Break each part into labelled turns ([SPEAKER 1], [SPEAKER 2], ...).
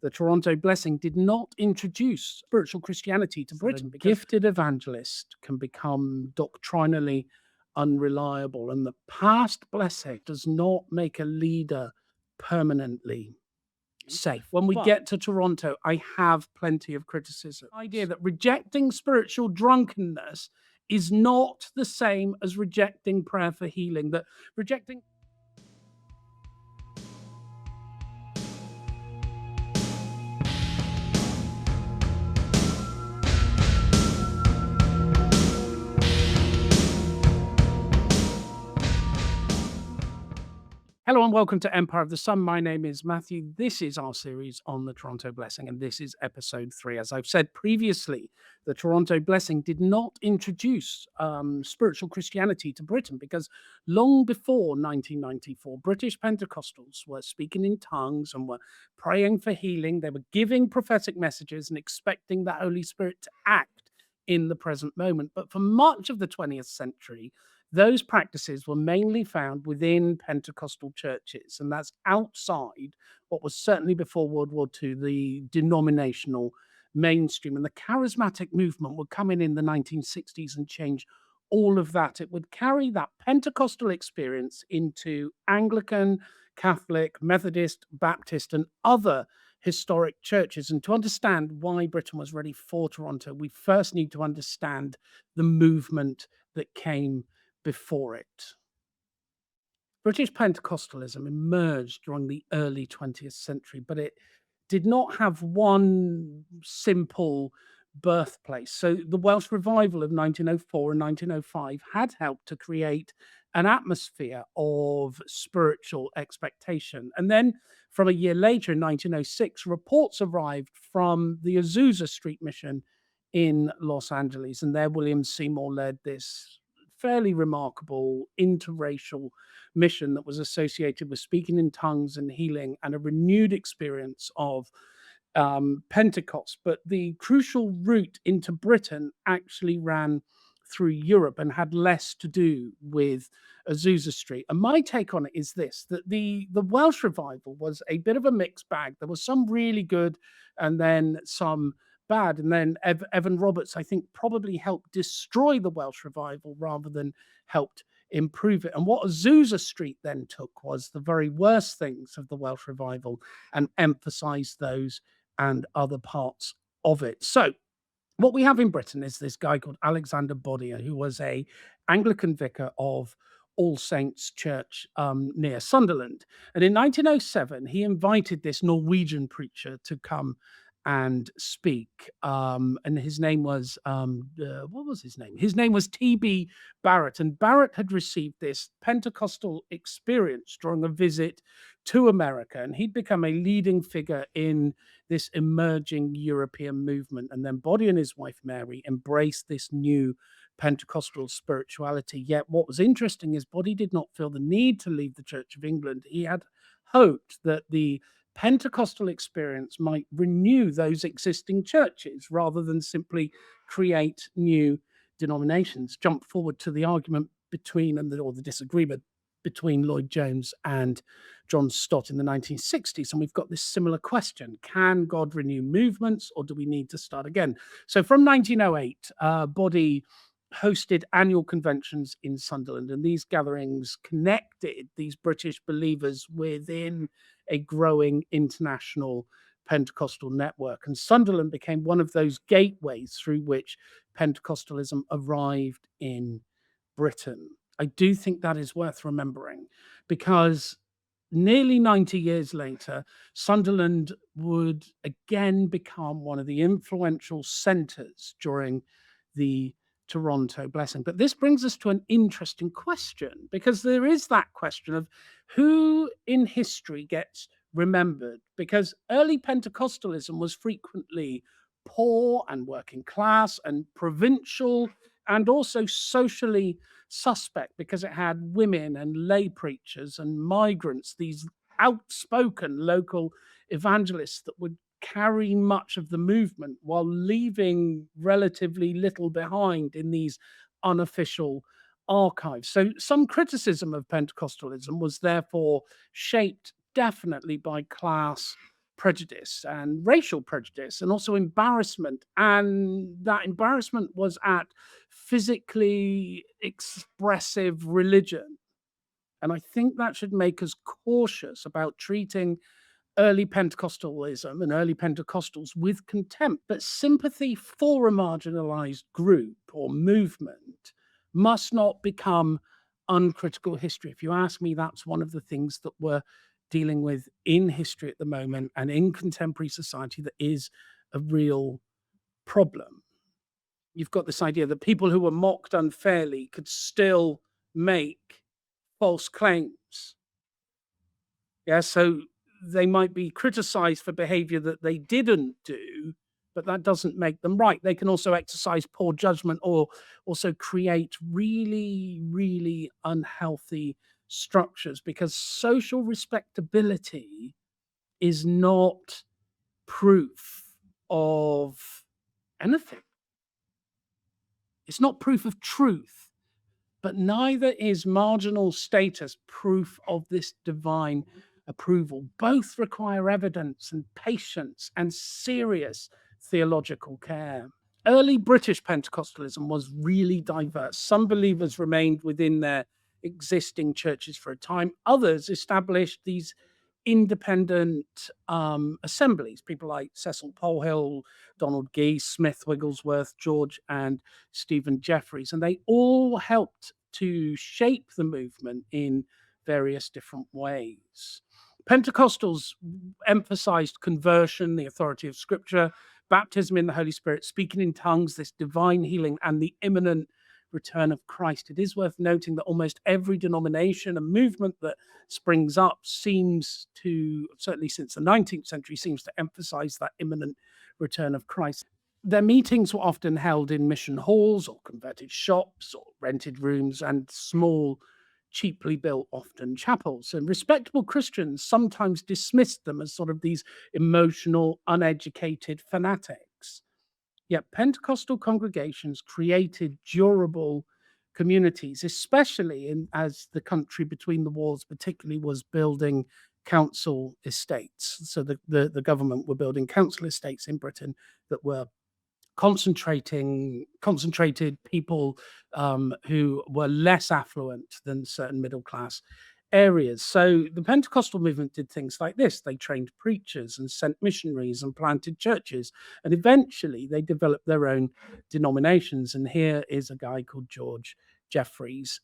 [SPEAKER 1] The Toronto Blessing did not introduce spiritual Christianity to Britain. A gifted evangelist can become doctrinally unreliable, and the past blessing does not make a leader permanently safe. When we get to Toronto, I have plenty of criticism. The idea that rejecting spiritual drunkenness is not the same as rejecting prayer for healing, that rejecting Hello and welcome to Empire of the Sun. My name is Matthew. This is our series on the Toronto Blessing, and this is episode 3. As I've said previously, the Toronto Blessing did not introduce spiritual Christianity to Britain because long before 1994, British Pentecostals were speaking in tongues and were praying for healing. They were giving prophetic messages and expecting the Holy Spirit to act in the present moment. But for much of the 20th century, those practices were mainly found within Pentecostal churches, and that's outside what was certainly before World War II, the denominational mainstream. And the charismatic movement would come in the 1960s and change all of that. It would carry that Pentecostal experience into Anglican, Catholic, Methodist, Baptist, and other historic churches. And to understand why Britain was ready for Toronto, we first need to understand the movement that came before it. British Pentecostalism emerged during the early 20th century, but it did not have one simple birthplace. So the Welsh revival of 1904 and 1905 had helped to create an atmosphere of spiritual expectation. And then from a year later, in 1906, reports arrived from the Azusa Street Mission in Los Angeles, and there William Seymour led this fairly remarkable interracial mission that was associated with speaking in tongues and healing and a renewed experience of Pentecost. But the crucial route into Britain actually ran through Europe and had less to do with Azusa Street. And my take on it is this, that the Welsh revival was a bit of a mixed bag. There was some really good and then some bad. And then Evan Roberts, I think, probably helped destroy the Welsh revival rather than helped improve it. And what Azusa Street then took was the very worst things of the Welsh revival and emphasized those and other parts of it. So what we have in Britain is this guy called Alexander Boddy, who was a Anglican vicar of All Saints Church near Sunderland. And in 1907, he invited this Norwegian preacher to come and speak. And his name was, what was his name? His name was T.B. Barrett. And Barrett had received this Pentecostal experience during a visit to America. And he'd become a leading figure in this emerging European movement. And then Boddy and his wife, Mary, embraced this new Pentecostal spirituality. Yet what was interesting is Boddy did not feel the need to leave the Church of England. He had hoped that the Pentecostal experience might renew those existing churches rather than simply create new denominations. Jump forward to the argument between or the disagreement between Lloyd Jones and John Stott in the 1960s. And we've got this similar question. Can God renew movements, or do we need to start again? So from 1908, Boddy hosted annual conventions in Sunderland, and these gatherings connected these British believers within a growing international Pentecostal network. And Sunderland became one of those gateways through which Pentecostalism arrived in Britain. I do think that is worth remembering, because nearly 90 years later, Sunderland would again become one of the influential centers during the Toronto Blessing. But this brings us to an interesting question, because there is that question of who in history gets remembered, because early Pentecostalism was frequently poor and working class and provincial and also socially suspect, because it had women and lay preachers and migrants, these outspoken local evangelists that would carry much of the movement while leaving relatively little behind in these unofficial archives. So some criticism of Pentecostalism was therefore shaped definitely by class prejudice and racial prejudice, and also embarrassment. And that embarrassment was at physically expressive religion. And I think that should make us cautious about treating early Pentecostalism and early Pentecostals with contempt. But sympathy for a marginalized group or movement must not become uncritical history. If you ask me, that's one of the things that we're dealing with in history at the moment and in contemporary society that is a real problem. You've got this idea that people who were mocked unfairly could still make false claims. Yeah, so they might be criticized for behavior that they didn't do, but that doesn't make them right. They can also exercise poor judgment or also create really, really unhealthy structures, because social respectability is not proof of anything. It's not proof of truth, but neither is marginal status proof of this divine approval. Both require evidence and patience and serious theological care. Early British Pentecostalism was really diverse. Some believers remained within their existing churches for a time. Others established these independent assemblies, people like Cecil Polhill, Donald Gee, Smith Wigglesworth, George and Stephen Jeffreys, and they all helped to shape the movement in various different ways. Pentecostals emphasized conversion, the authority of Scripture, baptism in the Holy Spirit, speaking in tongues, this divine healing, and the imminent return of Christ. It is worth noting that almost every denomination and movement that springs up seems to, certainly since the 19th century, seems to emphasize that imminent return of Christ. Their meetings were often held in mission halls or converted shops or rented rooms and small, cheaply built, often chapels. And respectable Christians sometimes dismissed them as sort of these emotional, uneducated fanatics. Yet Pentecostal congregations created durable communities, especially as the country between the wars, particularly, was building council estates. So the government were building council estates in Britain that were concentrated people who were less affluent than certain middle class areas. So the Pentecostal movement did things like this. They trained preachers and sent missionaries and planted churches. And eventually they developed their own denominations. And here is a guy called George Jeffreys,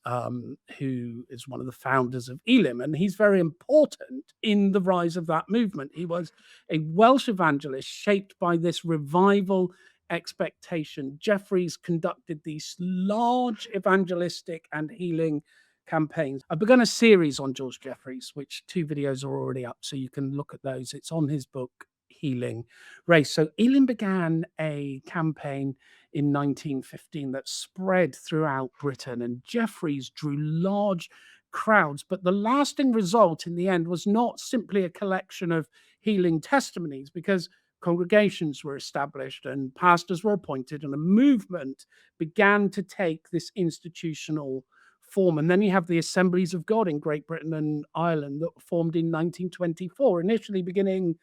[SPEAKER 1] who is one of the founders of Elim. And he's very important in the rise of that movement. He was a Welsh evangelist shaped by this revival expectation. Jeffreys conducted these large evangelistic and healing campaigns. I've begun a series on George Jeffreys, which 2 videos are already up, so you can look at those. It's on his book, Healing Race. So Elim began a campaign in 1915 that spread throughout Britain, and Jeffreys drew large crowds. But the lasting result in the end was not simply a collection of healing testimonies, because congregations were established and pastors were appointed, and a movement began to take this institutional form. And then you have the Assemblies of God in Great Britain and Ireland that were formed in 1924, initially beginning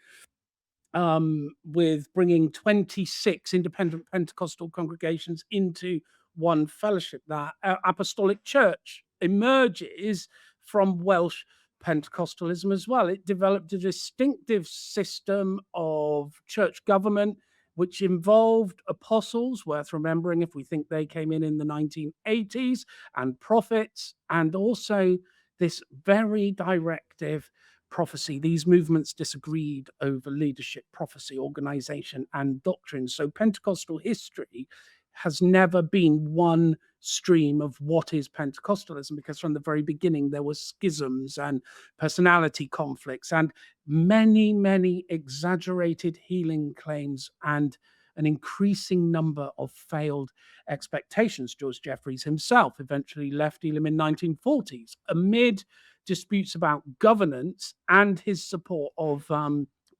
[SPEAKER 1] with bringing 26 independent Pentecostal congregations into one fellowship. That apostolic church emerges from Welsh Pentecostalism as well. It developed a distinctive system of church government, which involved apostles, worth remembering if we think they came in the 1980s, and prophets, and also this very directive prophecy. These movements disagreed over leadership, prophecy, organization, and doctrine. So Pentecostal history has never been one stream of what is Pentecostalism, because from the very beginning there were schisms and personality conflicts and many, many exaggerated healing claims and an increasing number of failed expectations. George Jeffreys himself eventually left Elim in 1940s amid disputes about governance and his support of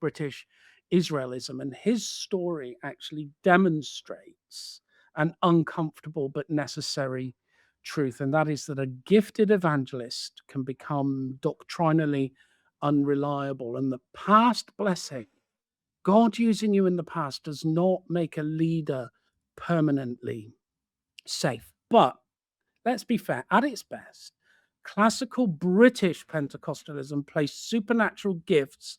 [SPEAKER 1] British Israelism. And his story actually demonstrates an uncomfortable but necessary truth, and that is that a gifted evangelist can become doctrinally unreliable, and the past blessing God using you in the past does not make a leader permanently safe. But let's be fair, at its best, classical British Pentecostalism placed supernatural gifts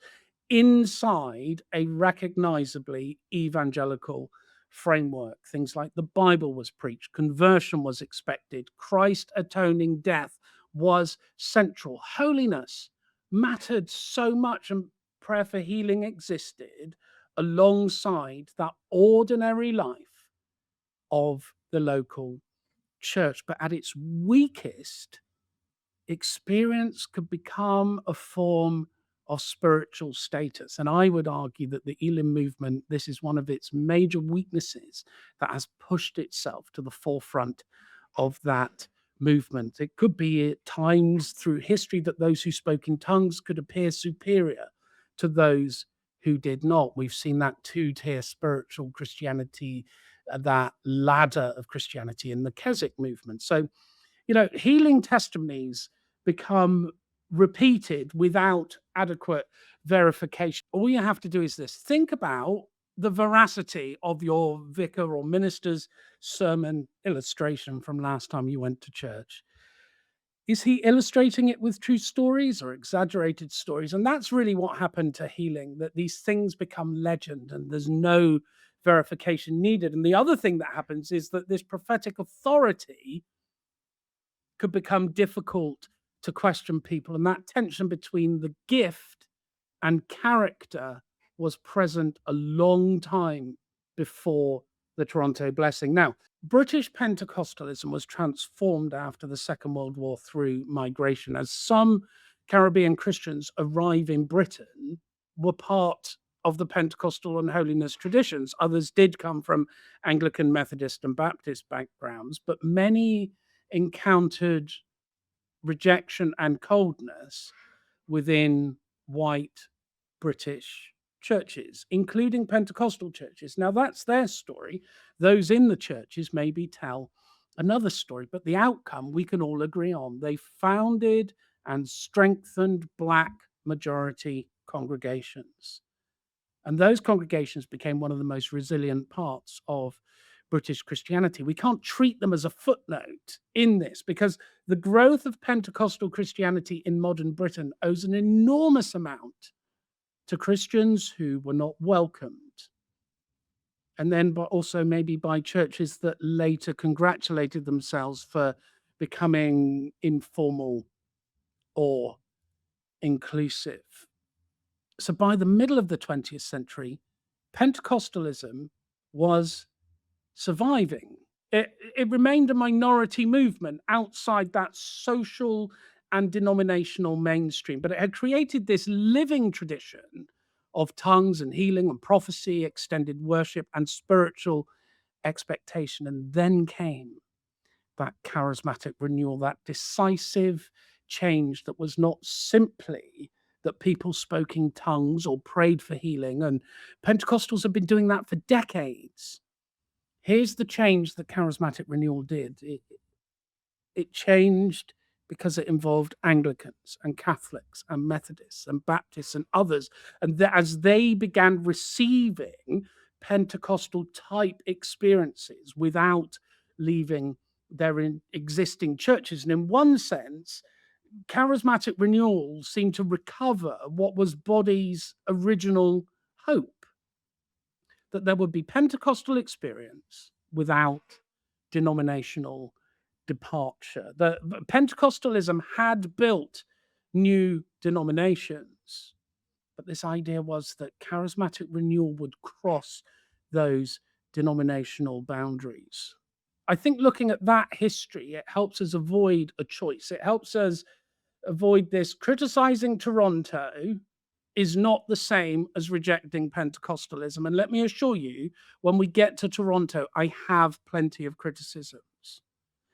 [SPEAKER 1] inside a recognizably evangelical framework. Things like the Bible was preached, conversion was expected, Christ atoning death was central, holiness mattered so much, and prayer for healing existed alongside that ordinary life of the local church. But at its weakest, experience could become a form of spiritual status. And I would argue that the Elim movement, this is one of its major weaknesses that has pushed itself to the forefront of that movement. It could be at times through history that those who spoke in tongues could appear superior to those who did not. We've seen that two-tier spiritual Christianity, that ladder of Christianity in the Keswick movement. So, healing testimonies become repeated without adequate verification. All you have to do is this: think about the veracity of your vicar or minister's sermon illustration from last time you went to church. Is he illustrating it with true stories or exaggerated stories? And that's really what happened to healing, that these things become legend and there's no verification needed. And the other thing that happens is that this prophetic authority could become difficult to question people. And that tension between the gift and character was present a long time before the Toronto Blessing. Now, British Pentecostalism was transformed after the Second World War through migration, as some Caribbean Christians arrive in Britain were part of the Pentecostal and holiness traditions. Others did come from Anglican, Methodist, and Baptist backgrounds, but many encountered rejection and coldness within white British churches, including Pentecostal churches. Now, that's their story. Those in the churches maybe tell another story, but the outcome we can all agree on. They founded and strengthened Black majority congregations. And those congregations became one of the most resilient parts of British Christianity. We can't treat them as a footnote in this, because the growth of Pentecostal Christianity in modern Britain owes an enormous amount to Christians who were not welcomed. And then but also maybe by churches that later congratulated themselves for becoming informal or inclusive. So by the middle of the 20th century, Pentecostalism was surviving. It remained a minority movement outside that social and denominational mainstream, but it had created this living tradition of tongues and healing and prophecy, extended worship, and spiritual expectation. And then came that charismatic renewal, that decisive change that was not simply that people spoke in tongues or prayed for healing. And Pentecostals have been doing that for decades. Here's the change that charismatic renewal did. It changed because it involved Anglicans and Catholics and Methodists and Baptists and others. And as they began receiving Pentecostal type experiences without leaving their existing churches. And in one sense, charismatic renewal seemed to recover what was Boddy's original hope, that there would be Pentecostal experience without denominational departure. The Pentecostalism had built new denominations, but this idea was that charismatic renewal would cross those denominational boundaries. I think looking at that history, it helps us avoid a choice. It helps us avoid this: criticizing Toronto is not the same as rejecting Pentecostalism. And let me assure you, when we get to Toronto, I have plenty of criticisms.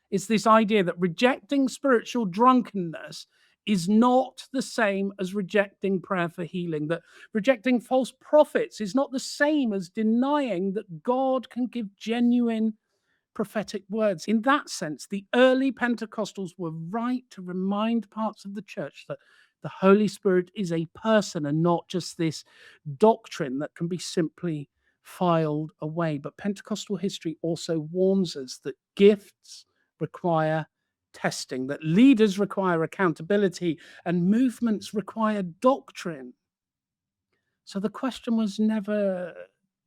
[SPEAKER 1] It's this idea that rejecting spiritual drunkenness is not the same as rejecting prayer for healing, that rejecting false prophets is not the same as denying that God can give genuine prophetic words. In that sense, the early Pentecostals were right to remind parts of the church that The Holy Spirit is a person and not just this doctrine that can be simply filed away. But Pentecostal history also warns us that gifts require testing, that leaders require accountability, and movements require doctrine. So the question was never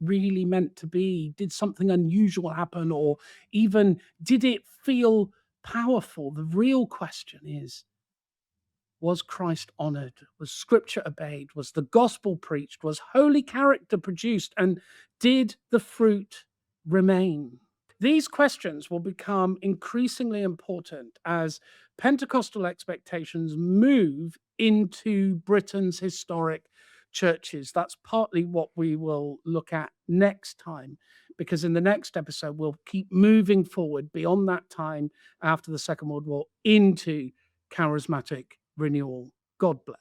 [SPEAKER 1] really meant to be, did something unusual happen, or even did it feel powerful? The real question is, was Christ honored? Was scripture obeyed? Was the gospel preached? Was holy character produced? And did the fruit remain? These questions will become increasingly important as Pentecostal expectations move into Britain's historic churches. That's partly what we will look at next time, because in the next episode, we'll keep moving forward beyond that time after the Second World War into charismatic renewal. God bless.